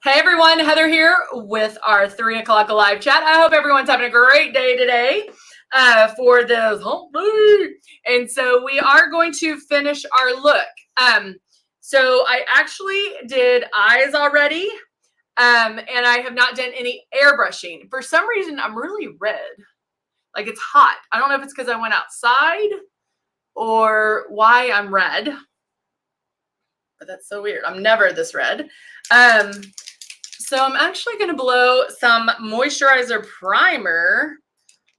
Hey everyone, Heather here with our 3 o'clock live chat. I hope everyone's having a great day today for this hump day. And so we are going to finish our look. So I actually did eyes already, and I have not done any airbrushing. For some reason, I'm really red. Like it's hot. I don't know if it's because I went outside or why I'm red. But that's so weird. I'm never this red. So I'm actually going to blow some moisturizer primer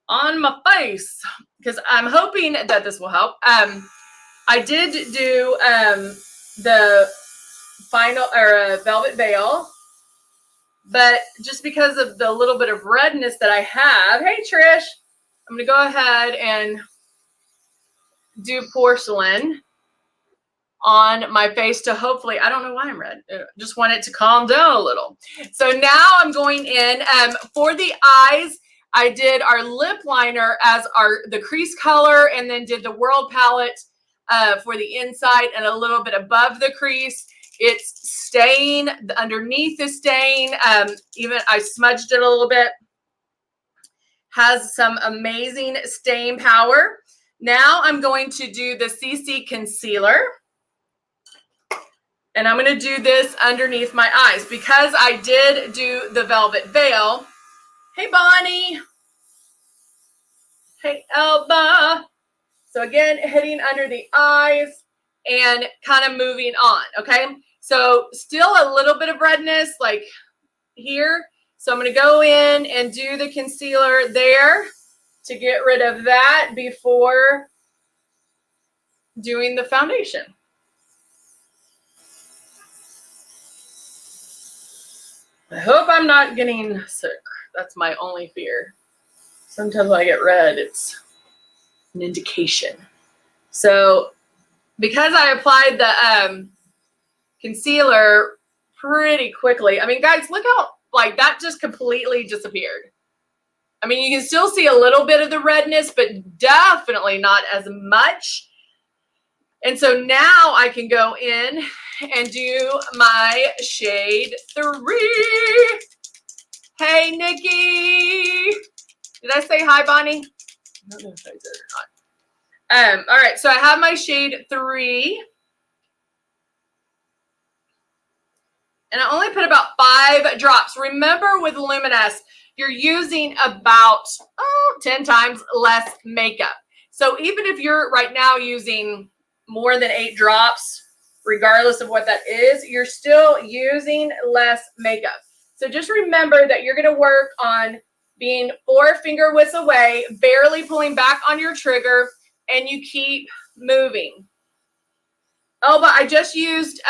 on my face because I'm hoping that this will help. I did do the final velvet veil, but just because of the little bit of redness that I have, hey Trish, I'm going to go ahead and do porcelain on my face to hopefully, I don't know why I'm red. I just want it to calm down a little. So now I'm going in for the eyes. I did our lip liner as the crease color and then did the World palette for the inside and a little bit above the crease. It's stain, underneath the stain. Even I smudged it a little bit. Has some amazing stain power. Now I'm going to do the CC concealer. And I'm going to do this underneath my eyes because I did do the velvet veil. Hey, Bonnie. Hey, Elba. So again, hitting under the eyes and kind of moving on, okay? So still a little bit of redness like here. So I'm going to go in and do the concealer there to get rid of that before doing the foundation. I hope I'm not getting sick. That's my only fear. Sometimes when I get red, it's an indication. So because I applied the concealer pretty quickly, I mean, guys, look how like that just completely disappeared. I mean, you can still see a little bit of the redness, but definitely not as much. And so now I can go in and do my shade 3. Hey, Nikki. Did I say hi, Bonnie? I don't know if I did or not. All right, so I have my shade 3. And I only put about 5 drops. Remember with Luminess, you're using about 10 times less makeup. So even if you're right now using more than 8 drops, regardless of what that is, you're still using less makeup. So just remember that you're going to work on being 4 finger widths away, barely pulling back on your trigger, and you keep moving. Oh, but I just used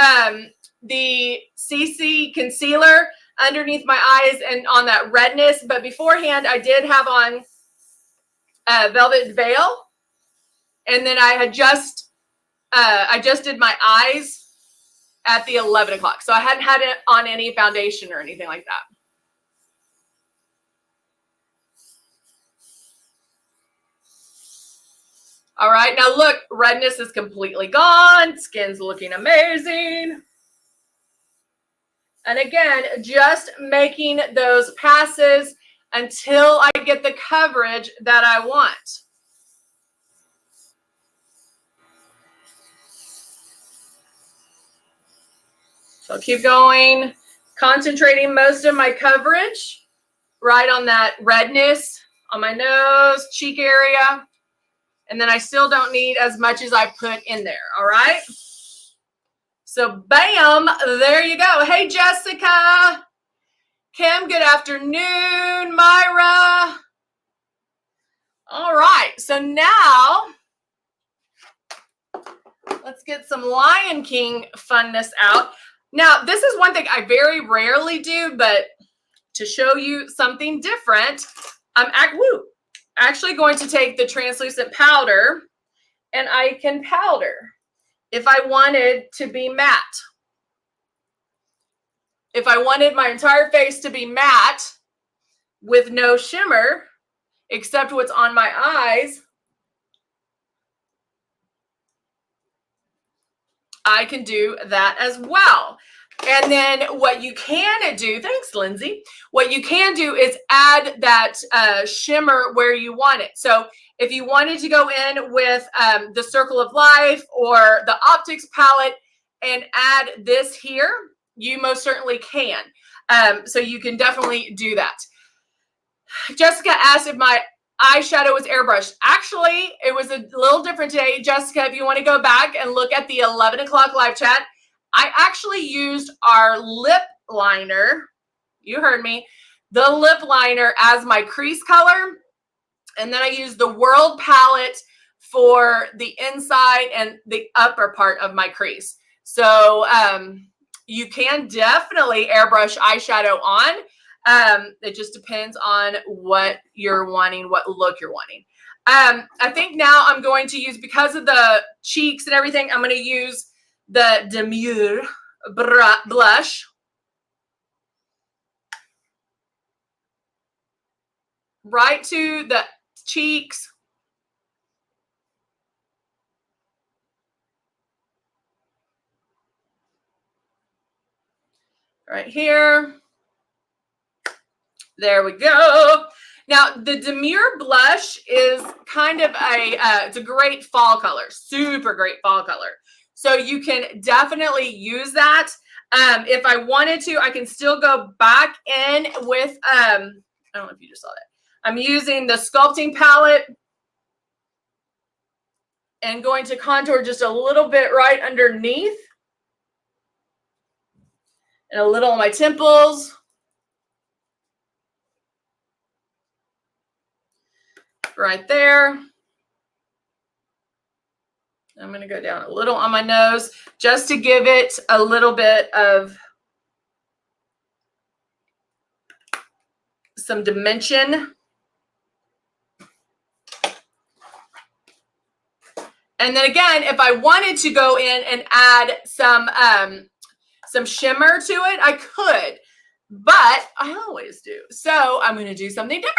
the CC concealer underneath my eyes and on that redness, but beforehand I did have on velvet veil, and then I just did my eyes at the 11 o'clock. So I hadn't had it on any foundation or anything like that. All right, now look, redness is completely gone. Skin's looking amazing. And again, just making those passes until I get the coverage that I want. So I'll keep going, concentrating most of my coverage right on that redness on my nose, cheek area. And then I still don't need as much as I put in there, all right? So bam, there you go. Hey, Jessica. Kim, good afternoon. Myra. All right, so now let's get some Lion King funness out. Now, this is one thing I very rarely do, but to show you something different, I'm actually going to take the translucent powder and I can powder if I wanted to be matte. If I wanted my entire face to be matte with no shimmer, except what's on my eyes, I can do that as well. And then what you can do, thanks, Lindsay. What you can do is add that shimmer where you want it. So if you wanted to go in with the Circle of Life or the Optics palette and add this here, you most certainly can. So you can definitely do that. Jessica asked if my eyeshadow was airbrushed. Actually, it was a little different today. Jessica, if you want to go back and look at the 11 o'clock live chat, I actually used our lip liner. You heard me. The lip liner as my crease color. And then I used the World palette for the inside and the upper part of my crease. So you can definitely airbrush eyeshadow on. It just depends on what you're wanting, what look you're wanting. I think now I'm going to use, because of the cheeks and everything, I'm going to use the Demure blush. Right to the cheeks. Right here. There we go. Now, the Demure blush is kind of it's a great fall color, super great fall color. So you can definitely use that. If I wanted to, I can still go back in with, I don't know if you just saw that. I'm using the sculpting palette and going to contour just a little bit right underneath and a little on my temples. Right there. I'm going to go down a little on my nose just to give it a little bit of some dimension. And then again, if I wanted to go in and add some shimmer to it, I could, but I always do. So I'm going to do something different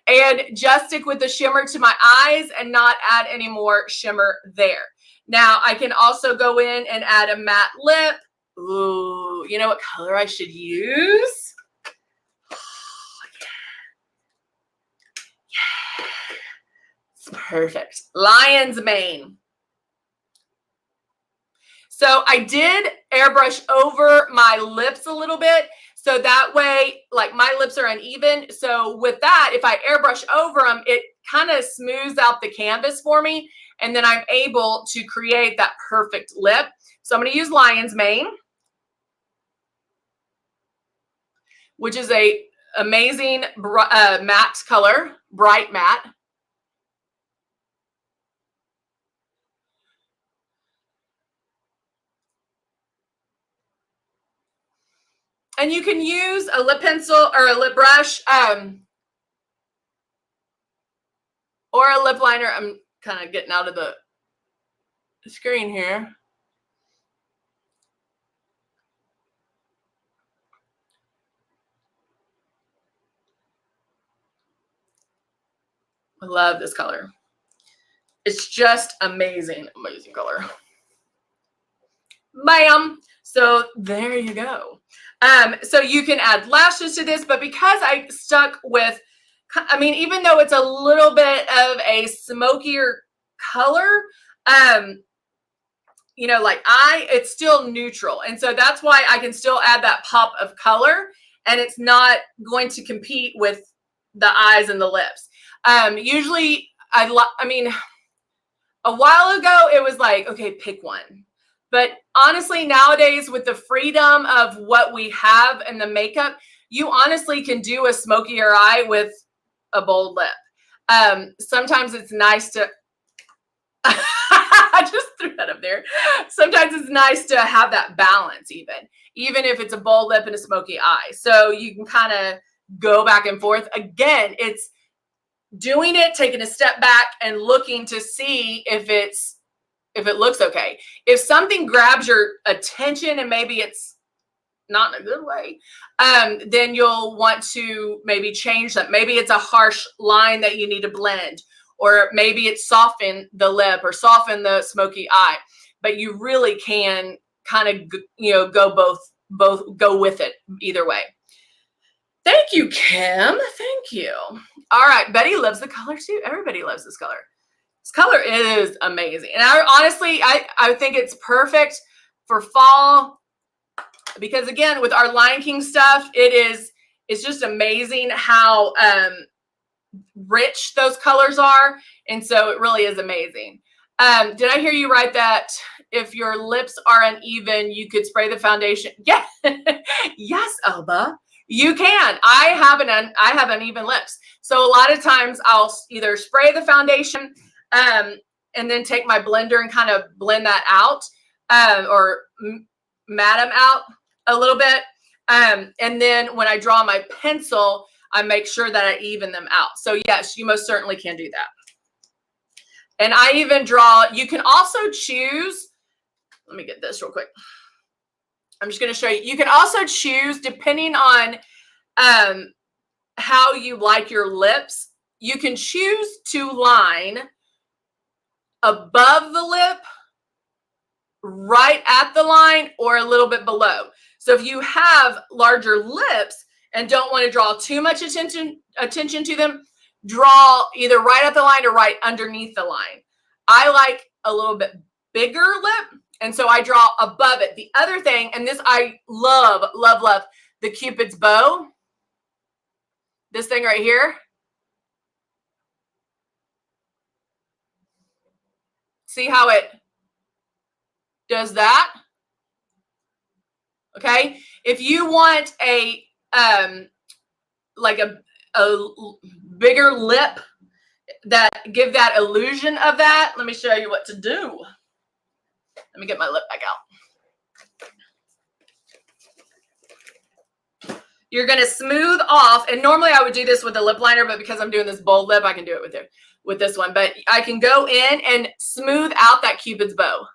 and just stick with the shimmer to my eyes and not add any more shimmer there. Now I can also go in and add a matte lip. Ooh, you know what color I should use? It's perfect. Lion's mane. So I did airbrush over my lips a little bit. So that way, like, my lips are uneven. So with that, if I airbrush over them, it kind of smooths out the canvas for me. And then I'm able to create that perfect lip. So I'm going to use Lion's Mane, which is a amazing matte color, bright matte. And you can use a lip pencil or a lip brush or a lip liner. I'm kind of getting out of the screen here. I love this color. It's just amazing, amazing color. Bam. So there you go. So you can add lashes to this, but because I stuck with, I mean, even though it's a little bit of a smokier color, you know, like it's still neutral. And so that's why I can still add that pop of color and it's not going to compete with the eyes and the lips. Usually I mean, a while ago it was like, okay, pick one. But honestly, nowadays with the freedom of what we have and the makeup, you honestly can do a smokier eye with a bold lip. Sometimes it's nice to, I just threw that up there. Sometimes it's nice to have that balance even if it's a bold lip and a smoky eye. So you can kind of go back and forth. Again, it's doing it, taking a step back and looking to see if it looks okay. If something grabs your attention and maybe it's not in a good way, then you'll want to maybe change that. Maybe it's a harsh line that you need to blend, or maybe it's soften the lip or soften the smoky eye. But you really can kind of, you know, go both both go with it either way. Thank you, Kim. Thank you. All right, Betty loves the color too. Everybody loves this color. This color is amazing. And I think it's perfect for fall because again, with our Lion King stuff, it's just amazing how rich those colors are. And so it really is amazing. Did I hear you right that if your lips are uneven, you could spray the foundation? Yeah. Yes, Elba. You can. I have uneven lips. So a lot of times I'll either spray the foundation and then take my blender and kind of blend that out or mat them out a little bit. And then when I draw my pencil, I make sure that I even them out. So yes, you most certainly can do that. And I even draw, you can also choose, let me get this real quick. I'm just going to show you. You can also choose, depending on how you like your lips, you can choose to line above the lip, right at the line, or a little bit below. So if you have larger lips and don't want to draw too much attention to them, draw either right at the line or right underneath the line. I like a little bit bigger lip, and so I draw above it. The other thing, and this I love, love, love, the Cupid's bow. This thing right here. See how it does that? Okay. If you want a like a bigger lip that give that illusion of that, let me show you what to do. Let me get my lip back out. You're going to smooth off, and normally I would do this with a lip liner, but because I'm doing this bold lip, I can do it with this one. But I can go in and smooth out that Cupid's bow.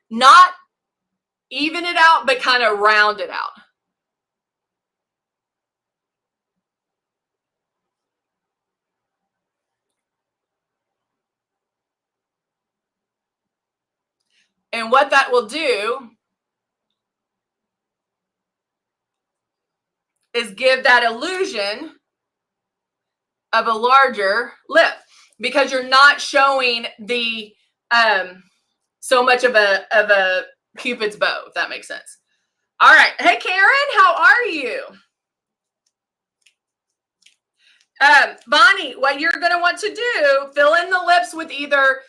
Not even it out, but kind of round it out. And what that will do is give that illusion of a larger lip, because you're not showing the so much of a Cupid's bow, if that makes sense. All right. Hey, Karen, how are you? Bonnie, what you're going to want to do, fill in the lips with either,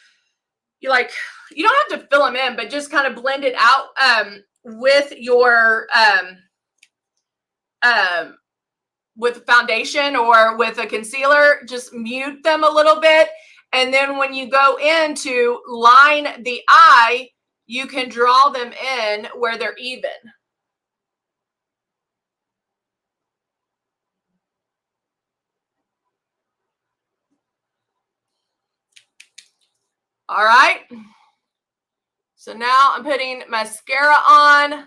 you don't have to fill them in, but just kind of blend it out with your with foundation or with a concealer. Just mute them a little bit. And then when you go in to line the eye, you can draw them in where they're even. All right. So now I'm putting mascara on.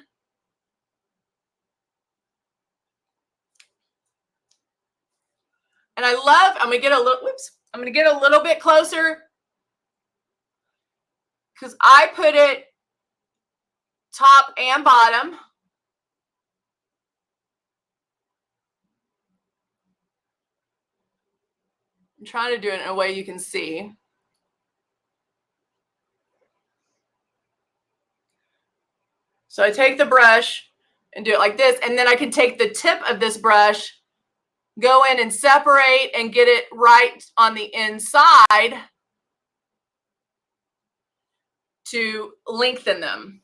And I'm going to get a little bit closer because I put it top and bottom. I'm trying to do it in a way you can see. So I take the brush and do it like this, and then I can take the tip of this brush, go in and separate and get it right on the inside to lengthen them.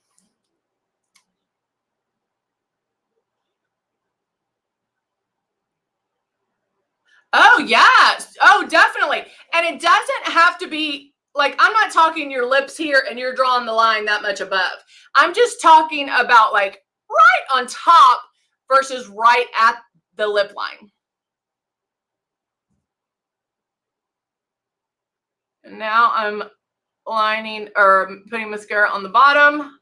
Oh, yes. Oh, definitely. And it doesn't have to be like, I'm not talking your lips here and you're drawing the line that much above. I'm just talking about like right on top versus right at the lip line. And now I'm lining or putting mascara on the bottom.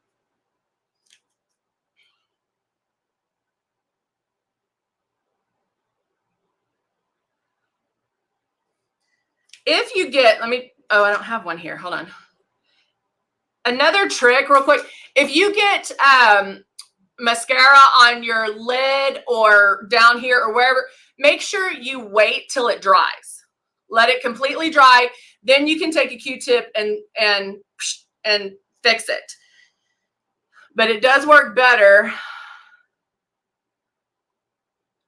If you get, I don't have one here. Hold on. Another trick real quick, if you get mascara on your lid or down here or wherever, make sure you wait till it dries. Let it completely dry. Then you can take a Q-tip and fix it. But it does work better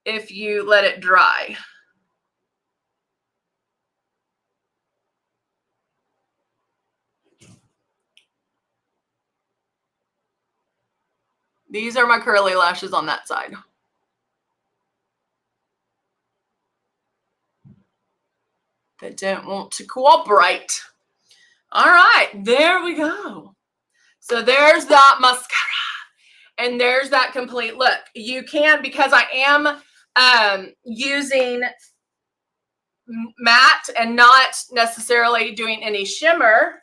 if you let it dry. These are my curly lashes on that side. That don't want to cooperate. All right, there we go. So there's that mascara. And there's that complete look. You can, because I am using matte and not necessarily doing any shimmer,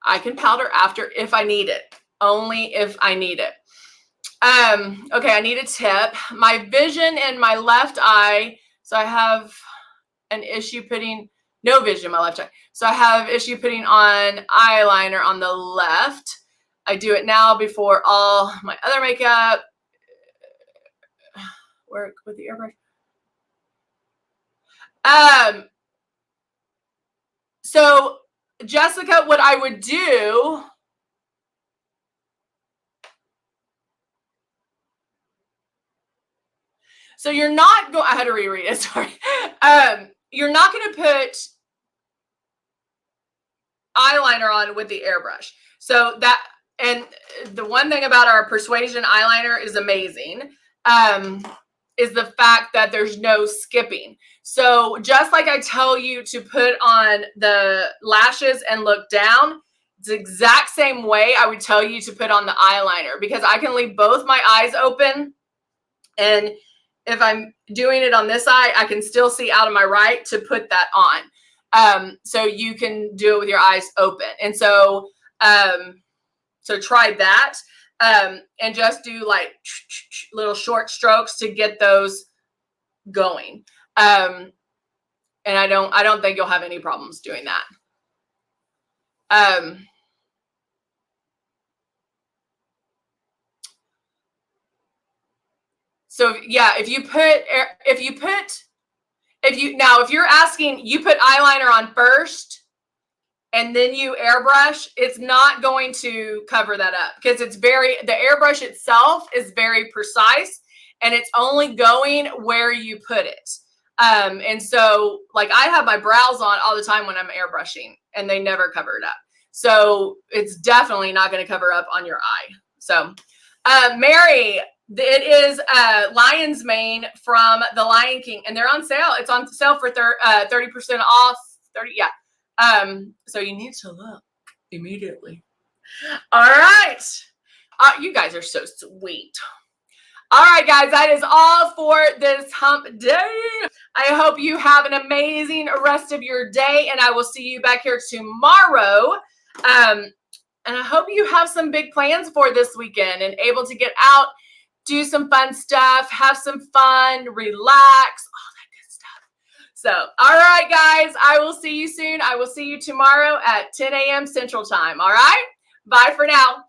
I can powder after if I need it. Only if I need it. Okay, I need a tip. My vision in my left eye, so I have an issue putting no vision in my left eye. So I have issue putting on eyeliner on the left. I do it now before all my other makeup. Work with the airbrush. So Jessica, what I would do, so you're not going, I had to reread it, sorry. You're not going to put eyeliner on with the airbrush. So that, and the one thing about our Persuasion eyeliner is amazing, is the fact that there's no skipping. So just like I tell you to put on the lashes and look down, it's the exact same way I would tell you to put on the eyeliner, because I can leave both my eyes open, and if I'm doing it on this eye, I can still see out of my right to put that on. So you can do it with your eyes open. And so, so try that, and just do like little short strokes to get those going. And I don't think you'll have any problems doing that. So yeah, if you're asking, you put eyeliner on first and then you airbrush, it's not going to cover that up, because the airbrush itself is very precise, and it's only going where you put it. And so like I have my brows on all the time when I'm airbrushing, and they never cover it up. So it's definitely not going to cover up on your eye. So, Mary, it is Lion's Mane from The Lion King, and they're on sale. It's on sale for 30% off. 30, yeah. So you need to look immediately. All right. You guys are so sweet. All right, guys, that is all for this hump day. I hope you have an amazing rest of your day, and I will see you back here tomorrow. And I hope you have some big plans for this weekend and able to get out, do some fun stuff, have some fun, relax, all that good stuff. So, all right, guys, I will see you soon. I will see you tomorrow at 10 a.m. Central Time. All right? Bye for now.